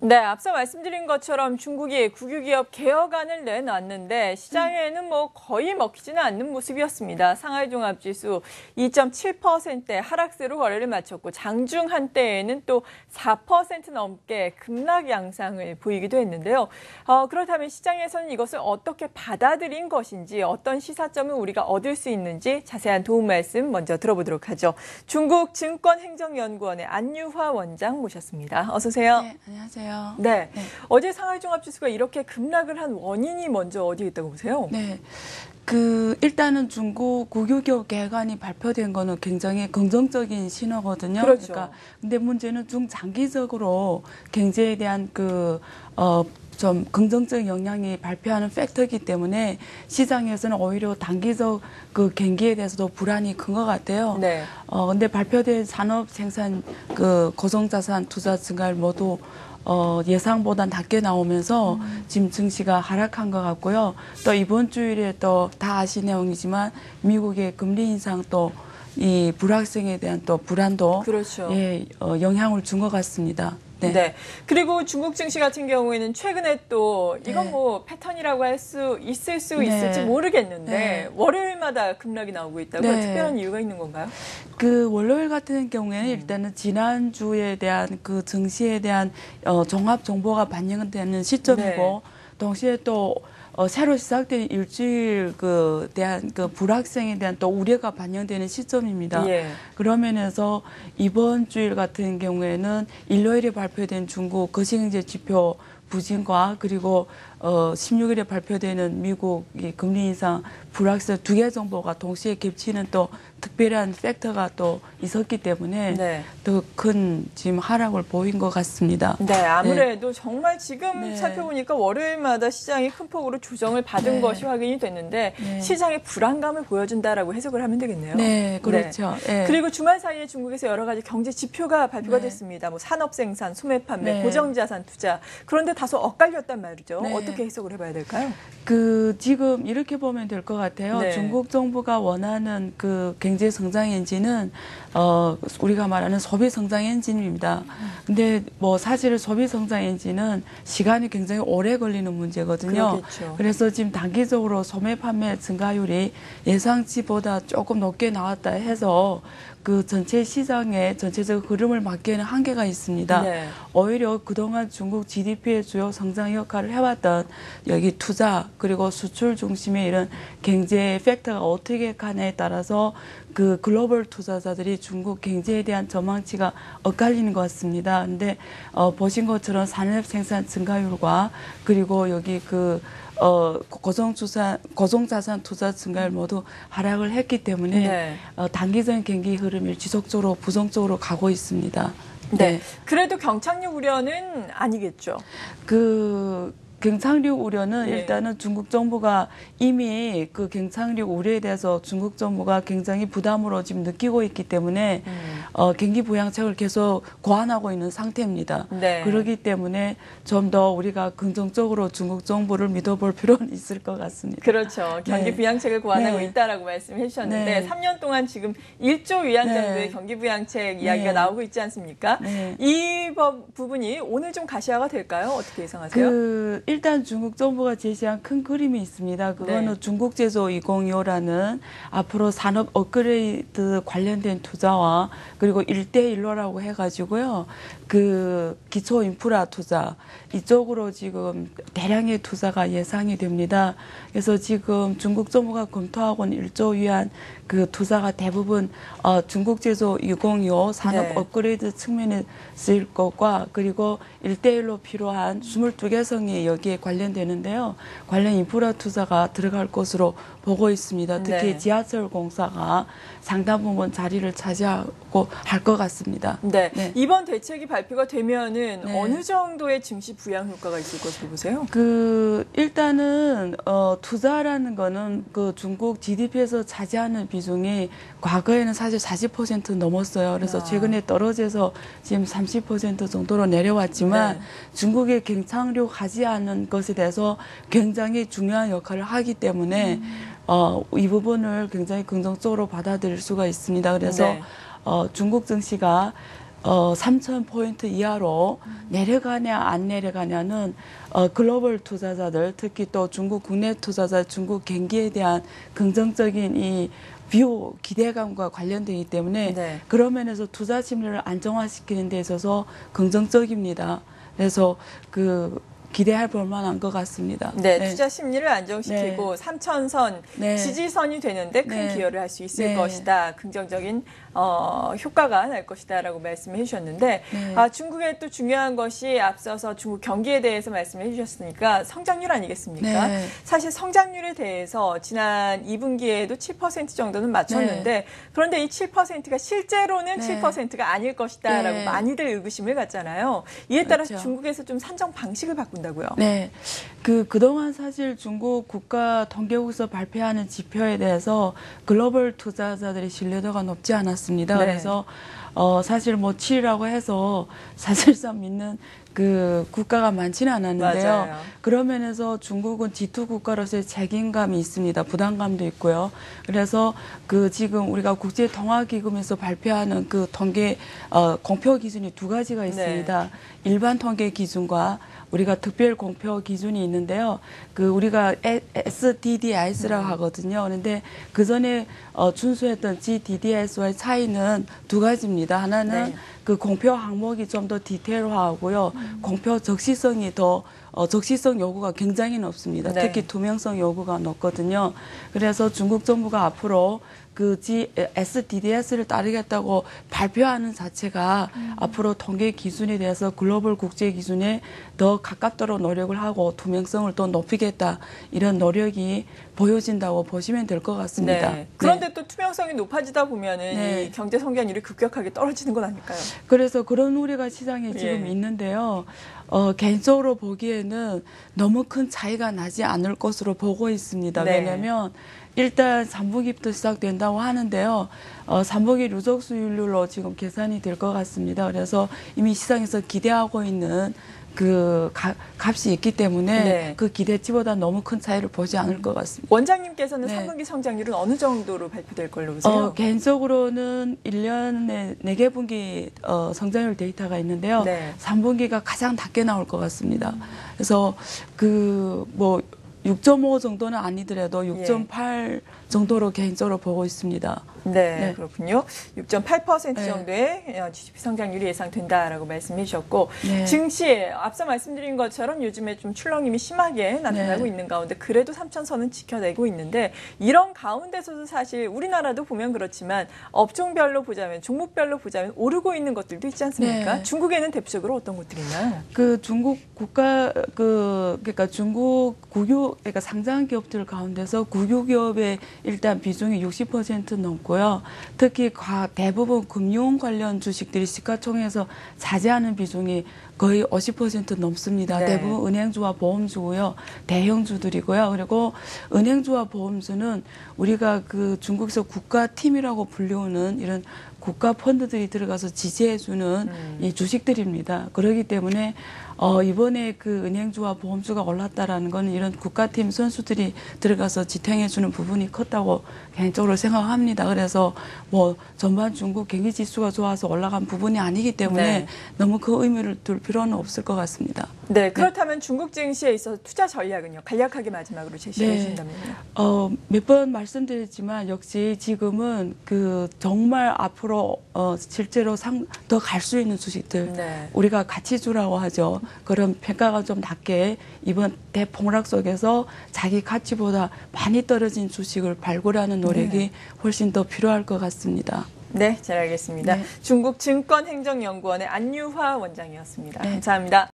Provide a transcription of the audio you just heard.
네, 앞서 말씀드린 것처럼 중국이 국유기업 개혁안을 내놨는데 시장에는 거의 먹히지는 않는 모습이었습니다. 상하이 종합지수 2.7%대 하락세로 거래를 마쳤고 장중 한때에는 또 4% 넘게 급락 양상을 보이기도 했는데요. 그렇다면 시장에서는 이것을 어떻게 받아들인 것인지 어떤 시사점을 우리가 얻을 수 있는지 자세한 도움 말씀 먼저 들어보도록 하죠. 중국 증권행정연구원의 안유화 원장 모셨습니다. 어서 오세요. 네, 안녕하세요. 네. 어제 상하이 종합지수가 이렇게 급락을 한 원인이 먼저 어디에 있다고 보세요? 네. 일단은 중국 국유기업 개혁안이 발표된 거는 굉장히 긍정적인 신호거든요. 그렇죠. 그러니까 근데 문제는 중장기적으로 경제에 대한 좀 긍정적 영향이 발표하는 팩터이기 때문에 시장에서는 오히려 단기적 경기에 대해서도 불안이 큰 것 같아요. 네. 근데 발표된 산업 생산 고정자산 투자 증가율 모두 예상보다 낮게 나오면서 지금 증시가 하락한 것 같고요. 또 이번 주일에 또 다 아신 내용이지만 미국의 금리 인상 또 이 불확성에 대한 또 불안도 그렇죠. 영향을 준 것 같습니다. 네. 네. 그리고 중국 증시 같은 경우에는 최근에 또 이건 패턴이라고 할 수 있을 수 있을지 모르겠는데 월요일마다 급락이 나오고 있다고 특별한 이유가 있는 건가요? 월요일 같은 경우에는 일단은 지난주에 대한 증시에 대한 종합 정보가 반영되는 시점이고 동시에 또 새로 시작된 일주일 대한 불확성에 대한 또 우려가 반영되는 시점입니다. 그러면서 이번 주일 같은 경우에는 일요일에 발표된 중국 거시경제 지표 부진과 그리고 16일에 발표되는 미국이 금리 인상 불확성 두 개 정보가 동시에 겹치는 또 특별한 팩터가 또 있었기 때문에 더 큰 지금 하락을 보인 것 같습니다. 네, 아무래도 정말 지금 살펴보니까 월요일마다 시장이 큰 폭으로 조정을 받은 것이 확인이 됐는데 시장의 불안감을 보여준다라고 해석을 하면 되겠네요. 네, 그렇죠. 그리고 주말 사이에 중국에서 여러 가지 경제 지표가 발표가 됐습니다. 산업 생산, 소매 판매, 고정자산 투자. 그런데 다소 엇갈렸단 말이죠. 어떻게 해석을 해봐야 될까요? 지금 이렇게 보면 될 것 같아요. 중국 정부가 원하는 경제 성장 엔진은 우리가 말하는 소비 성장 엔진입니다. 근데 사실 소비 성장 엔진은 시간이 굉장히 오래 걸리는 문제거든요. 그렇겠죠. 그래서 지금 단기적으로 소매 판매 증가율이 예상치보다 조금 높게 나왔다 해서 전체 시장의 전체적 흐름을 막기에는 한계가 있습니다. 오히려 그동안 중국 GDP의 주요 성장 역할을 해왔던 여기 투자 그리고 수출 중심의 이런 경제 팩터가 어떻게 가냐에 따라서 글로벌 투자자들이 중국 경제에 대한 전망치가 엇갈리는 것 같습니다. 근데 보신 것처럼 산업 생산 증가율과 그리고 여기 고정자산 투자 증가율 모두 하락을 했기 때문에 단기적인 경기 흐름이 지속적으로 부정적으로 가고 있습니다. 그래도 경착륙 우려는 아니겠죠? 경착륙 우려는 일단은 중국 정부가 이미 경착륙 우려에 대해서 중국 정부가 굉장히 부담으로 지금 느끼고 있기 때문에 경기 부양책을 계속 고안하고 있는 상태입니다. 그렇기 때문에 좀 더 우리가 긍정적으로 중국 정부를 믿어볼 필요는 있을 것 같습니다. 그렇죠. 경기 부양책을 고안하고 있다라고 말씀해 주셨는데 3년 동안 지금 1조 위안 정도의 경기 부양책 이야기가 나오고 있지 않습니까? 이 부분이 오늘 좀 가시화가 될까요? 어떻게 예상하세요? 일단 중국 정부가 제시한 큰 그림이 있습니다. 그거는 중국 제조 2025라는 앞으로 산업 업그레이드 관련된 투자와 그리고 1대1로라고 해가지고요. 기초 인프라 투자 이쪽으로 지금 대량의 투자가 예상이 됩니다. 그래서 지금 중국 정부가 검토하고 있는 1조 위안 투자가 대부분 중국 제조 2025 산업 업그레이드 측면에 쓰일 것과 그리고 1대1로 필요한 22개 성이 여기에 관련되는데요. 관련 인프라 투자가 들어갈 것으로 보고 있습니다. 특히 지하철 공사가 상당 부분 자리를 차지하고 할 것 같습니다. 이번 대책이 발표가 되면은 어느 정도의 증시 부양 효과가 있을 것으로 보세요? 일단은 투자라는 거는 중국 GDP에서 차지하는 비중이 과거에는 사실 40% 넘었어요. 그래서 최근에 떨어져서 지금 30% 정도로 내려왔지만 중국의 경착륙하지 않은 것에 대해서 굉장히 중요한 역할을 하기 때문에 이 부분을 굉장히 긍정적으로 받아들일 수가 있습니다. 그래서 중국 증시가 3,000포인트 이하로 내려가냐 안 내려가냐는 글로벌 투자자들, 특히 또 중국 국내 투자자, 중국 경기에 대한 긍정적인 이 뷰 기대감과 관련되기 때문에 네. 그런 면에서 투자 심리를 안정화시키는 데 있어서 긍정적입니다. 그래서 기대할 볼만한 것 같습니다. 네, 투자 심리를 안정시키고 네. 3,000선 네. 지지선이 되는데 큰 네. 기여를 할 수 있을 네. 것이다. 긍정적인 효과가 날 것이다라고 말씀해 주셨는데 네. 중국의 또 중요한 것이 앞서서 중국 경기에 대해서 말씀해 주셨으니까 성장률 아니겠습니까? 네. 사실 성장률에 대해서 지난 2분기에도 7% 정도는 맞췄는데 네. 그런데 이 7%가 실제로는 네. 7%가 아닐 것이다라고 네. 많이들 의구심을 갖잖아요. 이에 따라서 그렇죠. 중국에서 좀 산정 방식을 바꾼다고요. 네. 그동안 사실 중국 국가 통계국에서 발표하는 지표에 대해서 글로벌 투자자들의 신뢰도가 높지 않았습니다. 네. 그래서 사실 뭐 7이라고 해서 사실상 믿는 국가가 많지는 않았는데요. 맞아요. 그런 면에서 중국은 G2 국가로서의 책임감이 있습니다. 부담감도 있고요. 그래서 지금 우리가 국제통화기금에서 발표하는 통계 공표 기준이 두 가지가 있습니다. 네. 일반 통계 기준과 우리가 특별 공표 기준이 있는데요. 우리가 SDDIS라고 하거든요. 그런데 그 전에 준수했던 GDDIS와의 차이는 두 가지입니다. 하나는 네. 공표 항목이 좀 더 디테일화하고요. 공표 적시성이 적시성 요구가 굉장히 높습니다. 네. 특히 투명성 요구가 높거든요. 그래서 중국 정부가 앞으로 SDDS를 따르겠다고 발표하는 자체가 앞으로 통계 기준에 대해서 글로벌 국제 기준에 더 가깝도록 노력을 하고 투명성을 더 높이겠다 이런 노력이 보여진다고 보시면 될 것 같습니다. 네. 그런데 또 투명성이 높아지다 보면은 네. 이 경제 성장률이 급격하게 떨어지는 건 아닐까요? 그래서 그런 우려가 시장에 지금 예. 있는데요. 개인적으로 보기에는 너무 큰 차이가 나지 않을 것으로 보고 있습니다. 네. 왜냐하면 일단 3분기부터 시작된다고 하는데요. 3분기 누적 수익률로 지금 계산이 될 것 같습니다. 그래서 이미 시장에서 기대하고 있는 값이 있기 때문에 네. 그 기대치보다 너무 큰 차이를 보지 않을 것 같습니다. 원장님께서는 네. 3분기 성장률은 어느 정도로 발표될 걸로 보세요? 개인적으로는 1년에 4개 분기 성장률 데이터가 있는데요. 네. 3분기가 가장 낮게 나올 것 같습니다. 그래서 6.5 정도는 아니더라도 6.8 정도로 개인적으로 보고 있습니다. 네, 네. 그렇군요. 6.8% 네. 정도의 GDP 성장률이 예상된다라고 말씀해 주셨고 네. 증시 앞서 말씀드린 것처럼 요즘에 좀 출렁임이 심하게 나타나고 네. 있는 가운데 그래도 3,000선은 지켜내고 있는데 이런 가운데서도 사실 우리나라도 보면 그렇지만 업종별로 보자면 종목별로 보자면 오르고 있는 것들도 있지 않습니까? 네. 중국에는 대표적으로 어떤 것들이 있나요? 중국 국가 그러니까 중국 그러니까 상장 기업들 가운데서 국유 기업의 일단 비중이 60% 넘고요. 특히 대부분 금융 관련 주식들이 시가총액에서 차지하는 비중이 거의 50% 넘습니다. 네. 대부분 은행주와 보험주고요. 대형주들이고요. 그리고 은행주와 보험주는 우리가 중국에서 국가팀이라고 불리우는 이런 국가 펀드들이 들어가서 지지해주는 이 주식들입니다. 그렇기 때문에 이번에 은행주와 보험주가 올랐다라는 건 이런 국가팀 선수들이 들어가서 지탱해주는 부분이 컸다고 개인적으로 생각합니다. 그래서 전반 중국 경기 지수가 좋아서 올라간 부분이 아니기 때문에 네. 너무 그 의미를 둘 필요는 없을 것 같습니다. 네, 그렇다면 중국 증시에 있어서 투자 전략은요? 간략하게 마지막으로 제시해 네. 주신다면요. 몇 번 말씀드렸지만 역시 지금은 정말 앞으로 실제로 더 갈 수 있는 주식들 네. 우리가 가치주라고 하죠. 그런 평가가 좀 낮게 이번 대폭락 속에서 자기 가치보다 많이 떨어진 주식을 발굴하는 노력이 훨씬 더 필요할 것 같습니다. 네, 잘 알겠습니다. 네. 중국 증권행정연구원의 안유화 원장이었습니다. 네. 감사합니다.